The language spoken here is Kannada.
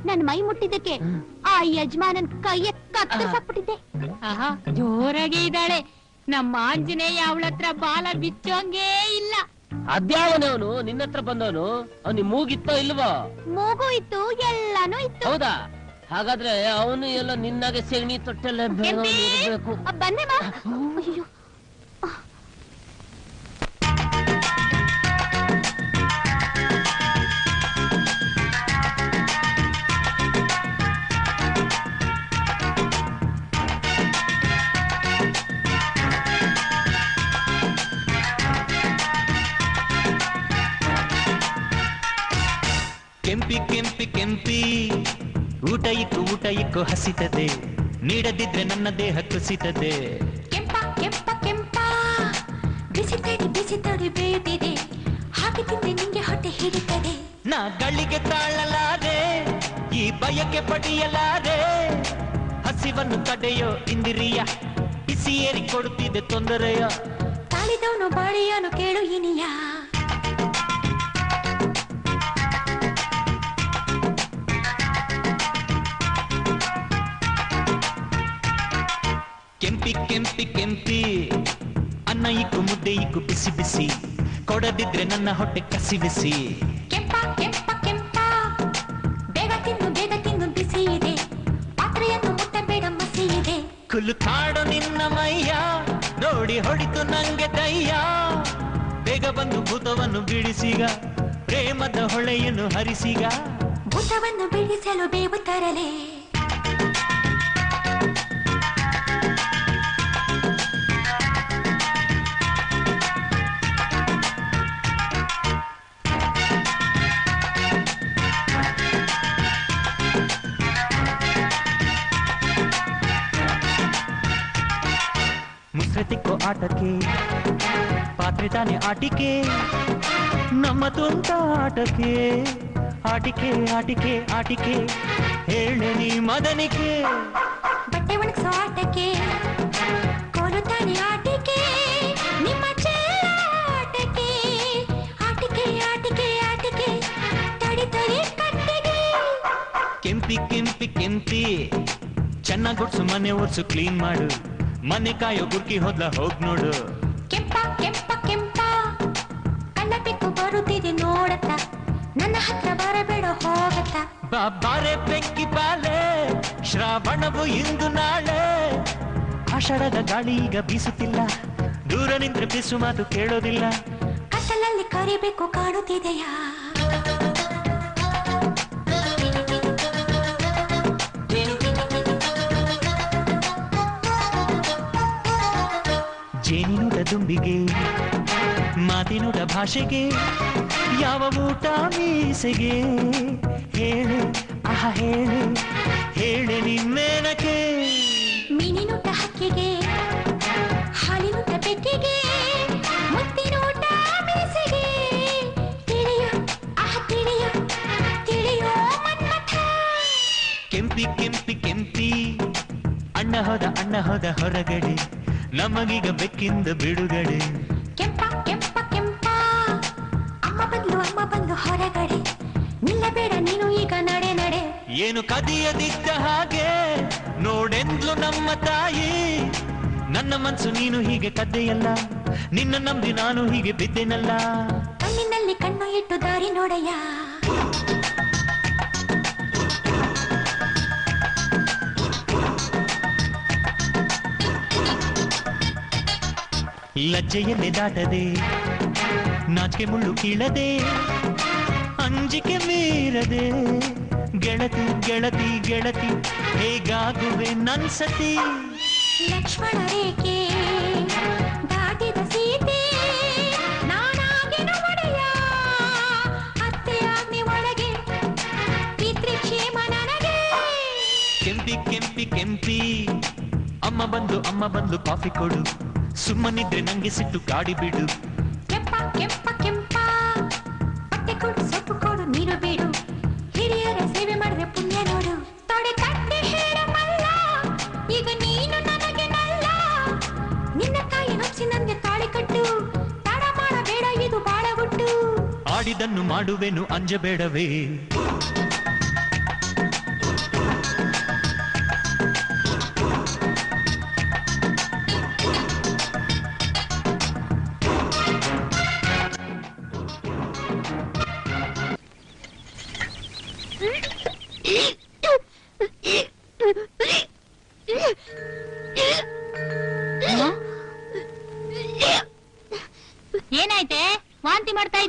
ನನ್ ಮೈ ಮುಟ್ಟಿದ್ದಕ್ಕೆ ಆ ಯಜಮಾನನ್ ಕೈಯ ಕತ್ತರಿಸಾಕ್ಬಿಟ್ಟಿದ್ದೆ. ಜೋರಾಗೆ ಇದ್ದಾಳೆ ನಮ್ಮ ಆಂಜನೇಯ. ಅವಳತ್ರ ಬಾಲ ಬಿಚ್ಚೋಂಗೇ ಇಲ್ಲ. ಅದ್ಯಾವನವನು ನಿನ್ನತ್ರ ಬಂದವನು? ಅವ್ನಿ ಮೂಗಿತ್ತೋ ಇಲ್ವೋ? ಮೂಗು ಇತ್ತು, ಎಲ್ಲಾನು ಇತ್ತು. ಹೌದಾ? ಹಾಗಾದ್ರೆ ಅವನು ಎಲ್ಲ ನಿನ್ನಾಗೆ ಸೆಗಣಿ ತೊಟ್ಟೆಲ್ಲ ಇರ್ಬೇಕು. ಬಂದೆ ಮಾ. ಅಯ್ಯೋ ಕೆಂಪಿ ಕೆಂಪಿ ಕೆಂಪಿ ಊಟ ಇಕ್ಕು ಹಸಿತದೆ, ನೀಡದಿದ್ರೆ ನನ್ನ ದೇಹ ಕುಸಿತದೆ. ಕೆಂಪ ಕೆಂಪ ಕೆಂಪ ಬಿಸಿ ತಡಿ ಬೇಯುತ್ತಿದೆ, ಹಾಗೆ ತಿಂದೆ ನಿಂಗೆ ಹೊಟ್ಟೆ ಹಿಡಿತದೆ. ನಾ ಗಳಿಗೆ ತಾಳಲಾರೆ, ಈ ಬಯಕೆ ಪಡೆಯಲಾರೆ, ಹಸಿವನ್ನು ತಡೆಯೋ ಇಂದಿರಿಯ ಬಿಸಿ ಏರಿ ಕೊಡುತ್ತಿದೆ ತೊಂದರೆಯ. ತಾಳಿದವನು ಬಾಳಿಯನು ಕೇಳು ಇನಿಯ. ಕೆಂಪಿ ಕೆಂಪಿ ಕೆಂಪಿ ಅನ್ನ ಇಕ್ಕು ಮುದ್ದೆ ಇಕ್ಕು ಬಿಸಿ ಬಿಸಿ, ಕೊಡದಿದ್ರೆ ನನ್ನ ಹೊಟ್ಟೆ ಕಸಿ ಬಿಸಿ. ಕೆಂಪ ಕೆಂಪ ಕೆಂಪ ಬೇಗ ತಿಂದು ಬಿಸಿ ಇದೆ, ಪಾತ್ರೆಯನ್ನು ಮುಟ್ಟಬೇಡ ಮಸಿ ಇದೆ. ಕುಲ್ಲು ಕಾಡು ನಿನ್ನ ಮೈಯ ನೋಡಿ ಹೊಡಿತು ನಂಗೆ ದಯ್ಯ, ಬೇಗ ಬಂದು ಭೂತವನ್ನು ಬಿಡಿಸಿಗ, ಪ್ರೇಮದ ಹೊಳೆಯನ್ನು ಹರಿಸಿಗ. ಭೂತವನ್ನು ಬಿಡಿಸಲು ಬೇವು ತರಲೆ. ಮುಸ್ರತಿಕ್ಕೋ ಆಟಕ್ಕೆ ಪಾತ್ರೆ ತಾನೆ ಆಟಿಕೆ, ನಮ್ಮ ತುಂಟ ಆಟಕ್ಕೆ ಆಟಿಕೆ ಆಟಿಕೆ ಆಟಿಕೆ, ಹೇಳೆ ನೀ ಮದನಿಕೆ. ಬಟ್ಟೆ ಒಣಗಿಸೋ ಆಟಕ್ಕೆ ಕೋಲು ತಾನೆ ಆಟಿಕೆ, ನಿಮ್ಮ ಆಟಕ್ಕೆ ಆಟಿಕೆ ಆಟಿಕೆ ಆಟಿಕೆ, ತಡಿ ಕಟ್ಟಿಗೆ. ಕೆಂಪಿ ಕೆಂಪಿ ಕೆಂಪಿ ಚೆನ್ನಾಗೊಡ್ಸು, ಮನೆ ಒರ್ಸು ಕ್ಲೀನ್ ಮಾಡು, ಮನೆ ಕಾಯೋ ಗುರ್ಕಿ ಹೋದ್ಲ ಹೋಗ್ ನೋಡು. ಕೆಂಪ ಕೆಂಪ ಕೆಂಪ ಕಣ್ಣ ಬಿಟ್ಟು ಬರುತ್ತಿದೆ ನೋಡತ್ತ, ನನ್ನ ಹತ್ರ ಬರಬೇಡ ಹೋಗತ್ತ. ಬಾರೆ ಬೆಂಕಿ ಬಾಲೆ, ಶ್ರಾವಣವು ಇಂದು ನಾಳೆ, ಆಷಾಢದ ಗಾಳಿ ಈಗ ಬೀಸುತ್ತಿಲ್ಲ, ದೂರ ನಿಂತ್ರೆ ಬಿಸು ಮಾತು ಕೇಳೋದಿಲ್ಲ. ಕತ್ತಲಲ್ಲಿ ಕರಿಬೇಕು ಕಾಣುತ್ತಿದೆಯಾ? ಜೇನಿನುಟ ದುಂಬಿಗೆ ಮಾತಿನುಟ ಭಾಷೆಗೆ, ಯಾವ ಊಟ ಮೀಸೆಗೆ, ಹೇಳೆ ಆಹ ಹೇಳೆ ಹೇಳೆ ನಿನ್ನೇನಕ್ಕೆ. ಮೀನಿನುಟ ಹಕ್ಕಿಗೆ, ಹಾಲಿನುಟ ಬೆಕ್ಕಿಗೆ, ಮುತ್ತಿನೂಟ ಮೀಸೆಗೆ, ತಿಳಿಯೋ ಆಹ ತಿಳಿಯೋ ಮನ್ಮಥ. ಕೆಂಪಿ ಕೆಂಪಿ ಕೆಂಪಿ ಅಣ್ಣ ಹೋದ ಹೊರಗಡೆ, ನಮಗೀಗ ಬೆಕ್ಕಿಂದ ಬಿಡುಗಡೆ. ಕೆಂಪ ಕೆಂಪ ಕೆಂಪ ಅಮ್ಮ ಬಂದು ಹೊರಗಡೆ, ನಿಲ್ಲಬೇಡ ನೀನು ಈಗ ನಡೆ ನಡೆ. ಏನು ಕದಿಯದಿದ್ದ ಹಾಗೆ ನೋಡೆಂದ್ಲು ನಮ್ಮ ತಾಯಿ, ನನ್ನ ಮನ್ಸು ನೀನು ಹೀಗೆ ಕದ್ದೆಯಲ್ಲ, ನಿನ್ನ ನಂಬಿ ನಾನು ಹೀಗೆ ಬಿದ್ದೆನಲ್ಲ. ಕಣ್ಣಿನಲ್ಲಿ ಕಣ್ಣು ಇಟ್ಟು ದಾರಿ ನೋಡಯ್ಯ. ಲಜ್ಜೆಯನ್ನೇ ದಾಟದೆ, ನಾಚಿಕೆ ಮುಳ್ಳು ಕೀಳದೆ, ಅಂಜಿಕೆ ಮೀರದೆ, ಗೆಳತಿ ಗೆಳತಿ ಗೆಳತಿ ಹೇಗಾಗುವೆ ನನ್ಸತಿ. ಲಕ್ಷ್ಮಣ ರೇಖೆ ದಾಟಿದ ಸೀತೆ, ನಾನಾಗಿನ ಒಡೆಯ, ಅತ್ತೆ ಆಜ್ಞೆ ಒಳಗೆ ಪಿತೃಕ್ಷೇಮ ನನಗೆ. ಕೆಂಪಿ ಕೆಂಪಿ ಕೆಂಪಿ ಅಮ್ಮ ಬಂದು ಕಾಫಿ ಕೊಡು, ಸುಮ್ಮನಿದ್ರೆ ನಂಗೆ ಸಿಟ್ಟು ಗಾಡಿ ಬಿಡು. ಕೆಂಪ ಕೆಂಪ ಕೆಂಪ ಬಟ್ಟೆ ಕೊಡು, ಸೊಪ್ಪು ಕೊಡು, ನೀರು ಬಿಡು, ಹಿರಿಯರ ಸೇವೆ ಮಾಡಿದ್ರೆ ಪುಣ್ಯ ನೋಡು. ತೊಡೆ ಕಟ್ಟಿ ಹೇಳಮಲ್ಲ, ಈಗ ನೀನು ನನಗೆ ನಲ್ಲ, ನಿನ್ನ ತಾಯಿ ನೊಪ್ಸಿ ನನಗೆ ತಾಳಿ ಕಟ್ಟು, ತಡ ಮಾಡಬೇಡ ಇದು ಬಾಳ ಹುಟ್ಟು. ಆಡಿದನ್ನು ಮಾಡುವೆನು ಅಂಜಬೇಡವೇ. ಏನಾಯ್ತೆ? ವಾಂತಿ ಮಾಡ್ತಾ